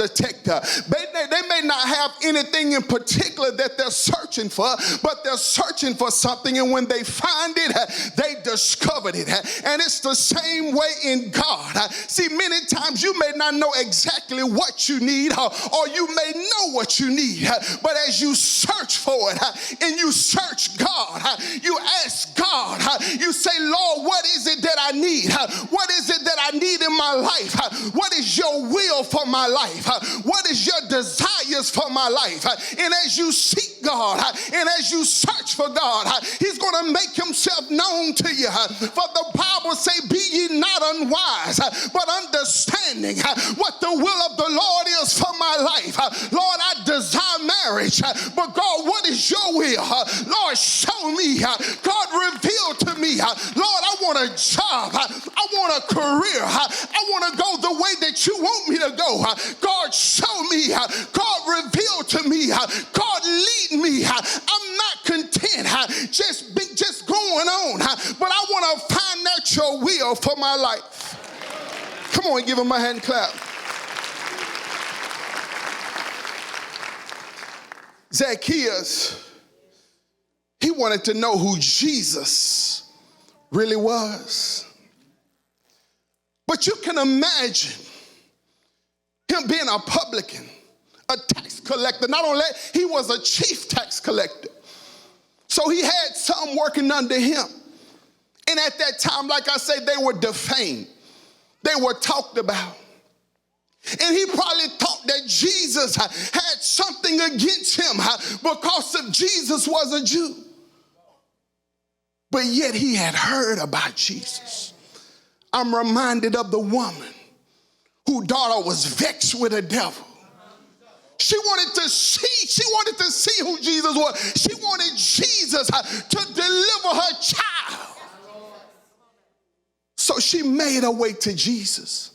detector. They may not have anything in particular that they're searching for, but they're searching for something, and when they find it, they discovered it. And it's the same way in God. See, many times you may not know exactly what you need, or you may know what you need, but as you search for it and you search God, you ask God, you say, Lord, what is it that I need? What is it that I need in my life? What is your will for my life? What is your desires for my life? And as you seek God and as you search for God, he's going to make himself known to you. For the Bible say, be ye not unwise, but understanding what the will of the Lord is for my life. Lord, I desire marriage, but God, what is your will? Lord, show me. God, reveal to me. Lord, I want a job. I want a career. I want to go the way that you want me to go. God, show me. God, reveal to me. God, lead me. I'm not content just going on, but I want to find out your will for my life. Come on, give him a hand clap. Zacchaeus, he wanted to know who Jesus really was. But you can imagine him being a publican, a tax collector. Not only that, he was a chief tax collector. So he had some working under him. And at that time, like I say, they were defamed. They were talked about. And he probably thought that Jesus had something against him because of Jesus was a Jew. But yet he had heard about Jesus. I'm reminded of the woman whose daughter was vexed with a devil. She wanted to see who Jesus was. She wanted Jesus to deliver her child. So she made her way to Jesus.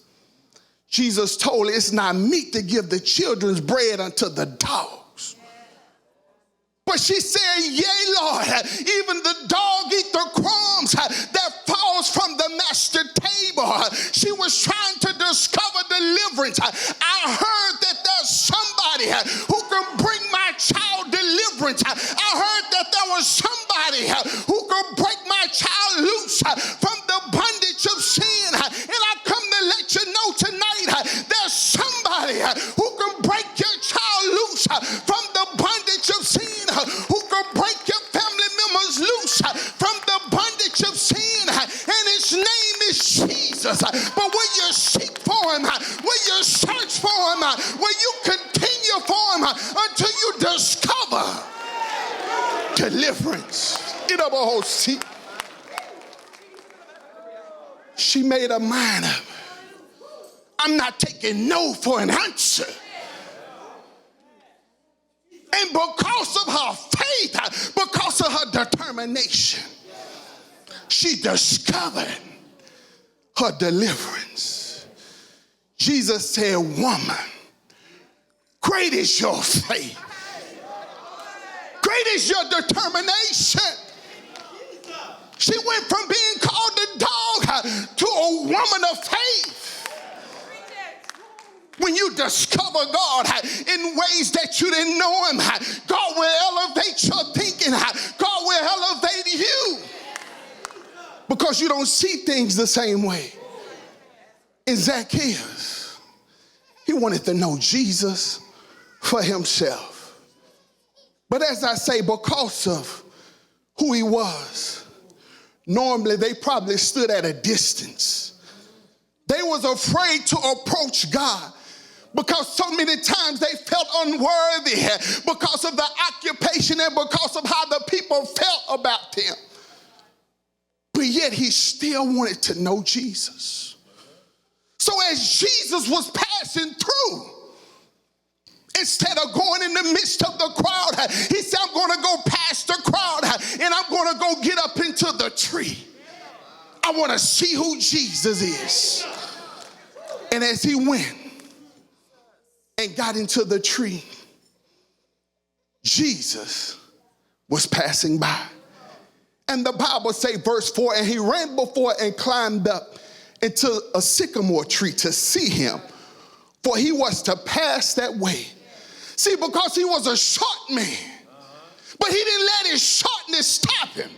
Jesus told her, it's not meet to give the children's bread unto the dogs. But she said, yea, Lord, even the dog eat the crumbs that falls from the master table. She was trying to discover deliverance. I heard that there's somebody who can bring my child deliverance. I heard that there was somebody who can break my child loose from the bondage of sin. And I come to let you know tonight, there's somebody who can break your child loose from the bondage of sin. Who can break your family members loose from the bondage of sin, and his name is Jesus. But when you seek for him, when you search for him, when you continue for him until you discover deliverance. She made her mind up. I'm not taking no for an answer. And because of her faith, because of her determination, she discovered her deliverance. Jesus said, woman, great is your faith. Great is your determination. She went from being called a dog to a woman of faith. When you discover God in ways that you didn't know him, God will elevate your thinking. God will elevate you. Because you don't see things the same way. In Zacchaeus, he wanted to know Jesus for himself. But as I say, because of who he was, normally they probably stood at a distance. They was afraid to approach God, because so many times they felt unworthy because of the occupation and because of how the people felt about them. But yet he still wanted to know Jesus. So as Jesus was passing through, instead of going in the midst of the crowd, he said, I'm going to go past the crowd and I'm going to go get up into the tree. I want to see who Jesus is. And as he went and got into the tree, Jesus was passing by. And the Bible say, verse 4, and he ran before and climbed up into a sycamore tree to see him, for he was to pass that way. See, because he was a short man, but he didn't let his shortness stop him.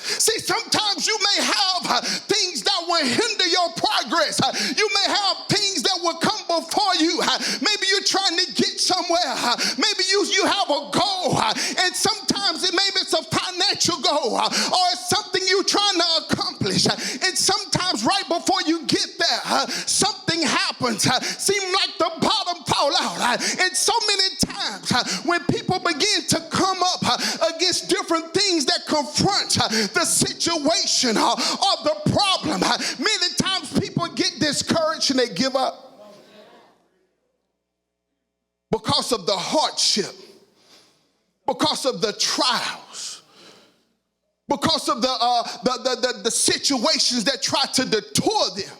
See, sometimes you may have things that will hinder your progress. You may have things that will come before you. Maybe you're trying to get somewhere. Maybe you have a goal, and sometimes maybe it's a financial goal, or it's something you're trying to accomplish. And sometimes right before you get there, something happens. Seems like the bottom fall out. And so many times when people begin to come up against different things that confront the situation or the problem, many times people get discouraged and they give up because of the hardship, because of the trials, because of the situations that try to detour them.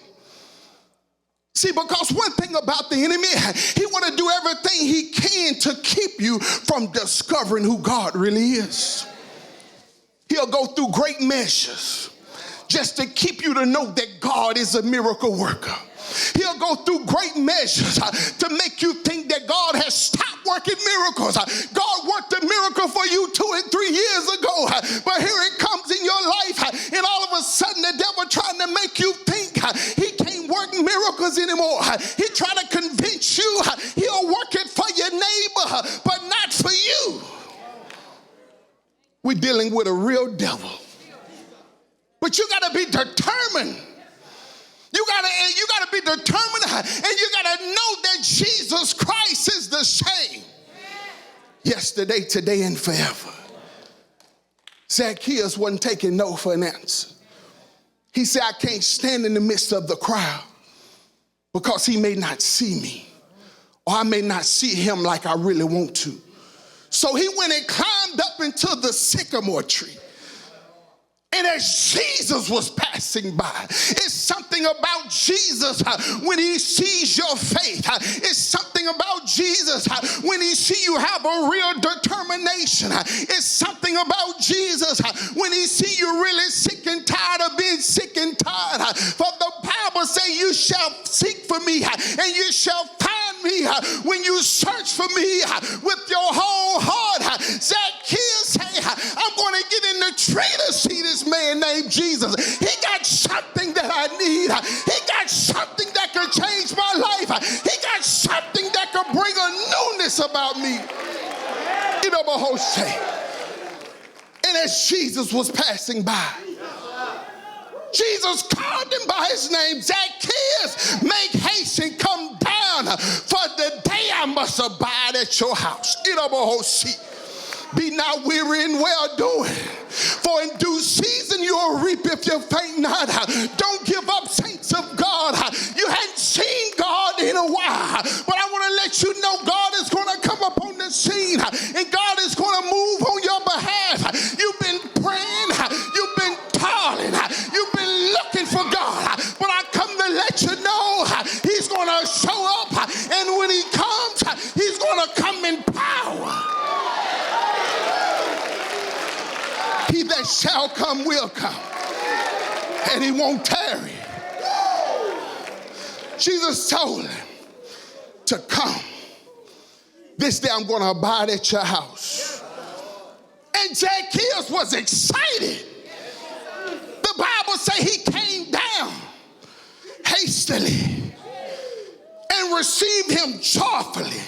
See, because one thing about the enemy, he want to do everything he can to keep you from discovering who God really is. He'll go through great measures just to keep you to know that God is a miracle worker. He'll go through great measures to make you think that God has stopped working miracles. God worked a miracle for you 2 and 3 years ago, but here it comes in your life, and all of a sudden the devil trying to make you think he can't work miracles anymore. He trying to convince you he'll work it for your neighbor, but not for you. We're dealing with a real devil. But you got to be determined. You got to be determined, and you got to know that Jesus Christ is the same yesterday, today, and forever. Zacchaeus wasn't taking no for an answer. He said, I can't stand in the midst of the crowd because he may not see me, or I may not see him like I really want to. So he went and climbed up into the sycamore tree. And as Jesus was passing by, it's something about Jesus when he sees your faith. It's something about Jesus when he sees you have a real determination. It's something about Jesus when he sees you really sick and tired of being sick and tired. For the Bible says you shall seek for me and you shall find me when you search for me with your whole heart. Zacchaeus, hey, I'm going to get in the tree to see this man named Jesus. He got something that I need. He got something that could change my life. He got something that could bring a newness about me. And as Jesus was passing by, Jesus called him by his name. Zacchaeus, make haste and come down, for the day I must abide at your house. Be not weary in well doing, for in due season you'll reap if you faint not. Don't give up, saints of God. You hadn't seen God in a while, but I want to let you know God is going to come up on the scene, and God is going to move on your behalf. You've been praying, you've been toiling, you've been looking for God, but I come to let you know he's going to show up, and when he comes, he's going to come in power. He that shall come will come, and he won't tarry. Jesus told him to come. This day I'm going to abide at your house. And Zacchaeus was excited. The Bible says he came down hastily and received him joyfully.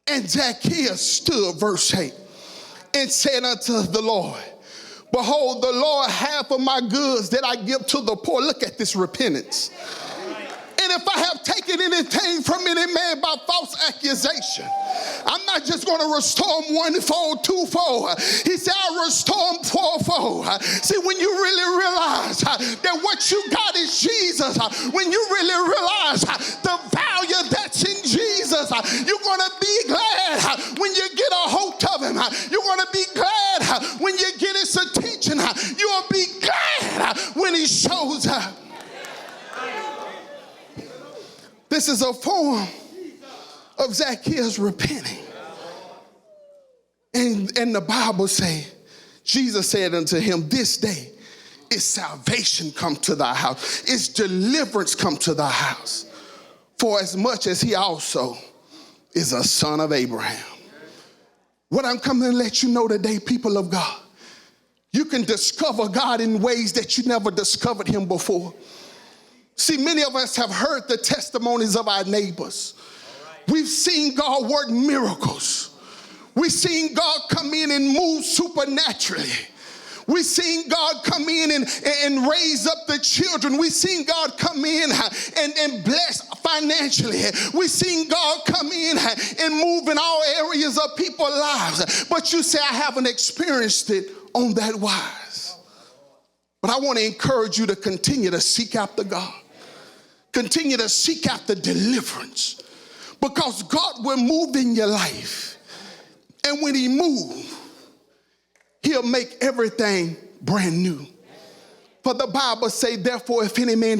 And Zacchaeus stood, verse 8, and said unto the Lord, behold, the Lord half of my goods that I give to the poor. Look at this repentance. And if I have taken anything from any man by false accusation, I'm not just going to restore him 1-fold, 2-fold. He said, I'll restore him 4-fold. See, when you really realize that what you got is Jesus, when you really realize the value that's in Jesus, you're going to be glad when you get a hold of him. You're going to be glad when you get his attention. You'll be glad when he shows up. This is a form of Zacchaeus repenting. And the Bible say, Jesus said unto him, this day is salvation come to thy house. It's deliverance come to thy house. for as much as he also is a son of Abraham. What I'm coming to let you know today, people of God, you can discover God in ways that you never discovered him before. See, many of us have heard the testimonies of our neighbors. We've seen God work miracles. We've seen God come in and move supernaturally. We've seen God come in and raise up the children. We've seen God come in and bless financially. We've seen God come in and move in all areas of people's lives. But you say, I haven't experienced it on that wise. But I want to encourage you to continue to seek after God. Continue to seek after deliverance. Because God will move in your life. And when he moves, he'll make everything brand new. For the Bible say, therefore, if any man